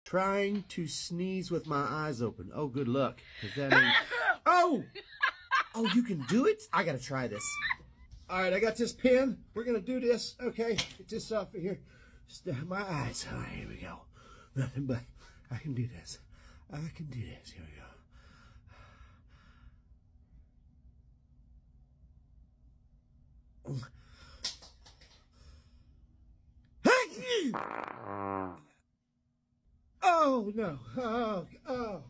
Trying to sneeze with my eyes open. Oh, good luck. 'Cause that ain't... Oh! Oh, you can do it? I gotta try this. All right, I got this pen. We're gonna do this. Okay, get this off of here. Just my eyes. All right, here we go. Nothing but I can do this. I can do this. Here we go. Oh no! Oh, oh.